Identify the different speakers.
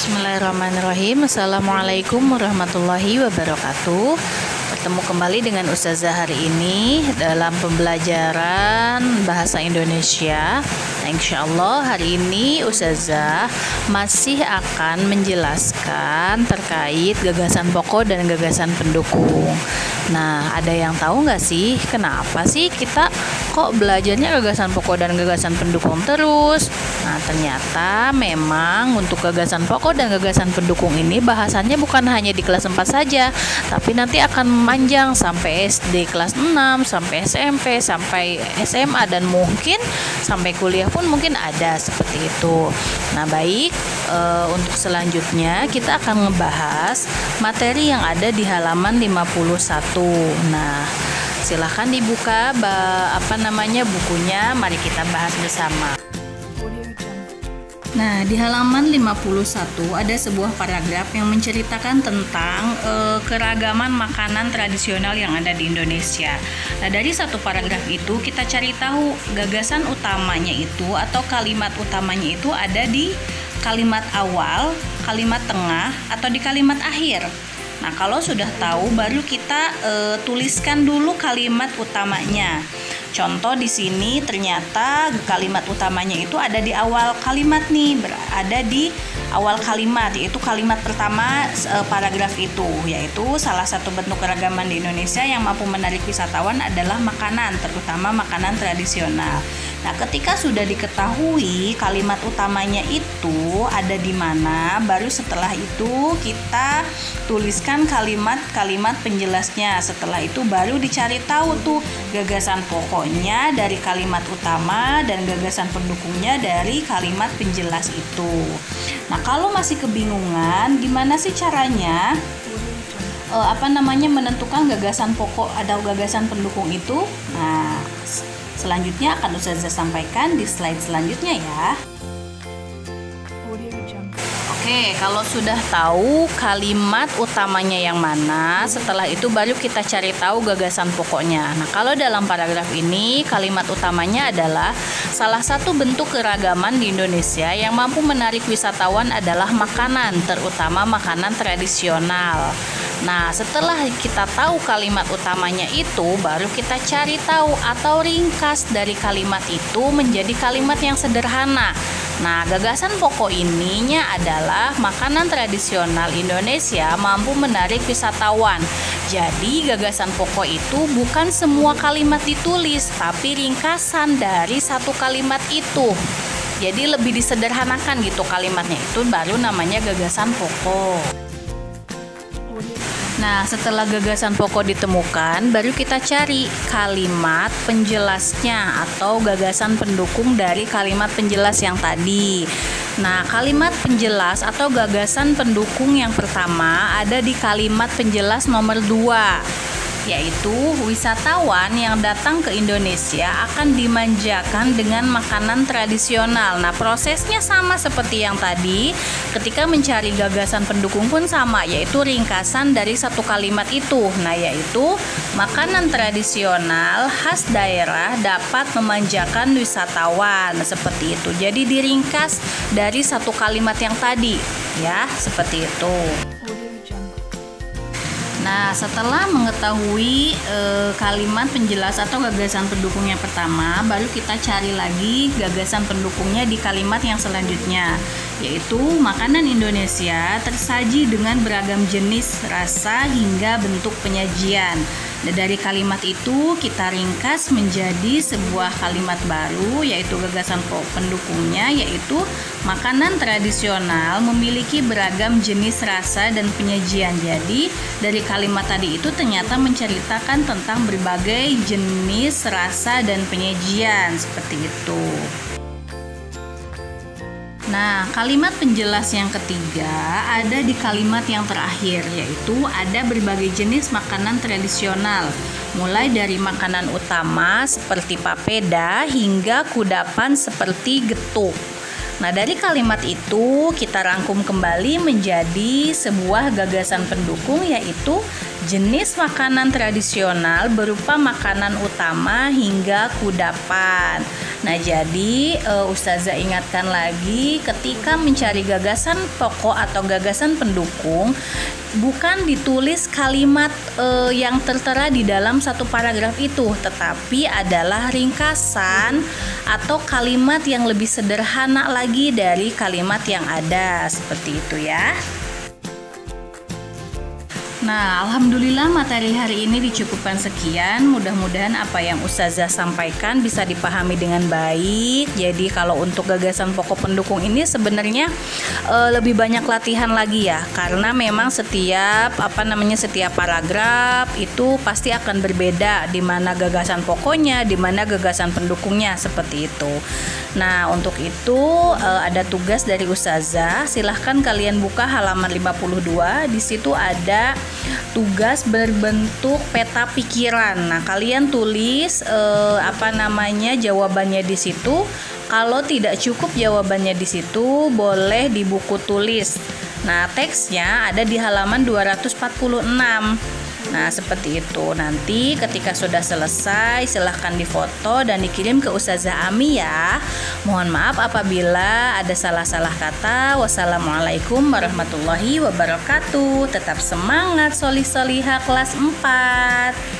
Speaker 1: Bismillahirrahmanirrahim. Assalamualaikum warahmatullahi wabarakatuh. Bertemu kembali dengan Ustazah hari ini dalam pembelajaran bahasa Indonesia. Nah, insya Allah hari ini Ustazah masih akan menjelaskan terkait gagasan pokok dan gagasan pendukung. Nah, ada yang tahu nggak sih kenapa sih kita kok belajarnya gagasan pokok dan gagasan pendukung terus? Nah, ternyata memang untuk gagasan pokok dan gagasan pendukung ini bahasannya bukan hanya di kelas 4 saja, tapi nanti akan memanjang sampai SD kelas 6, sampai SMP, sampai SMA, dan mungkin sampai kuliah pun mungkin ada seperti itu. Nah, baik, untuk selanjutnya kita akan ngebahas materi yang ada di halaman 51. Nah, silahkan dibuka bukunya, mari kita bahas bersama. Nah, di halaman 51 ada sebuah paragraf yang menceritakan tentang keragaman makanan tradisional yang ada di Indonesia. Nah, dari satu paragraf itu kita cari tahu gagasan utamanya itu atau kalimat utamanya itu ada di kalimat awal, kalimat tengah, atau di kalimat akhir. Nah, kalau sudah tahu baru kita tuliskan dulu kalimat utamanya. Contoh di sini ternyata kalimat utamanya itu ada di awal kalimat nih, ada di awal kalimat, yaitu kalimat pertama paragraf itu, yaitu salah satu bentuk keragaman di Indonesia yang mampu menarik wisatawan adalah makanan, terutama makanan tradisional. Nah, ketika sudah diketahui kalimat utamanya itu ada di mana, baru setelah itu kita tuliskan kalimat-kalimat penjelasnya. Setelah itu baru dicari tahu tuh gagasan pokoknya dari kalimat utama dan gagasan pendukungnya dari kalimat penjelas itu. Nah, kalau masih kebingungan gimana sih caranya menentukan gagasan pokok atau gagasan pendukung itu? Nah, selanjutnya akan Ustazah sampaikan di slide selanjutnya ya. Oke, kalau sudah tahu kalimat utamanya yang mana, setelah itu baru kita cari tahu gagasan pokoknya. Nah, kalau dalam paragraf ini kalimat utamanya adalah salah satu bentuk keragaman di Indonesia yang mampu menarik wisatawan adalah makanan, terutama makanan tradisional. Nah, setelah kita tahu kalimat utamanya itu, baru kita cari tahu atau ringkas dari kalimat itu menjadi kalimat yang sederhana. Nah, gagasan pokok ininya adalah makanan tradisional Indonesia mampu menarik wisatawan. Jadi, gagasan pokok itu bukan semua kalimat ditulis, tapi ringkasan dari satu kalimat itu. Jadi, lebih disederhanakan gitu kalimatnya, itu baru namanya gagasan pokok. Nah, setelah gagasan pokok ditemukan, baru kita cari kalimat penjelasnya atau gagasan pendukung dari kalimat penjelas yang tadi. Nah, kalimat penjelas atau gagasan pendukung yang pertama ada di kalimat penjelas nomor 2, yaitu wisatawan yang datang ke Indonesia akan dimanjakan dengan makanan tradisional. Nah, prosesnya sama seperti yang tadi. Ketika mencari gagasan pendukung pun sama, yaitu ringkasan dari satu kalimat itu. Nah, yaitu makanan tradisional khas daerah dapat memanjakan wisatawan. Nah, seperti itu. Jadi diringkas dari satu kalimat yang tadi, ya, seperti itu. Nah, setelah mengetahui kalimat penjelas atau gagasan pendukung yang pertama, baru kita cari lagi gagasan pendukungnya di kalimat yang selanjutnya, yaitu makanan Indonesia tersaji dengan beragam jenis, rasa, hingga bentuk penyajian. Nah, dari kalimat itu kita ringkas menjadi sebuah kalimat baru, yaitu gagasan pendukungnya, yaitu makanan tradisional memiliki beragam jenis, rasa, dan penyajian. Jadi dari kalimat tadi itu ternyata menceritakan tentang berbagai jenis, rasa, dan penyajian, seperti itu. Nah, kalimat penjelas yang ketiga ada di kalimat yang terakhir, yaitu ada berbagai jenis makanan tradisional, mulai dari makanan utama seperti papeda hingga kudapan seperti getuk. Nah, dari kalimat itu kita rangkum kembali menjadi sebuah gagasan pendukung, yaitu jenis makanan tradisional berupa makanan utama hingga kudapan. Nah, jadi Ustazah ingatkan lagi, ketika mencari gagasan pokok atau gagasan pendukung, bukan ditulis kalimat yang tertera di dalam satu paragraf itu, tetapi adalah ringkasan atau kalimat yang lebih sederhana lagi dari kalimat yang ada, seperti itu ya. Nah, alhamdulillah materi hari ini dicukupkan sekian. Mudah-mudahan apa yang Ustazah sampaikan bisa dipahami dengan baik. Jadi kalau untuk gagasan pokok pendukung ini sebenarnya lebih banyak latihan lagi ya, karena memang setiap paragraf itu pasti akan berbeda, di mana gagasan pokoknya, di mana gagasan pendukungnya, seperti itu. Nah, untuk itu ada tugas dari Ustazah. Silahkan kalian buka halaman 52. Di situ ada tugas berbentuk peta pikiran. Nah, kalian tulis jawabannya di situ. Kalau tidak cukup jawabannya di situ, boleh di buku tulis. Nah, teksnya ada di halaman 246. Nah, seperti itu. Nanti ketika sudah selesai, silahkan difoto dan dikirim ke Ustazah Ami ya. Mohon maaf apabila ada salah-salah kata. Wassalamualaikum warahmatullahi wabarakatuh. Tetap semangat solih-solihah kelas 4.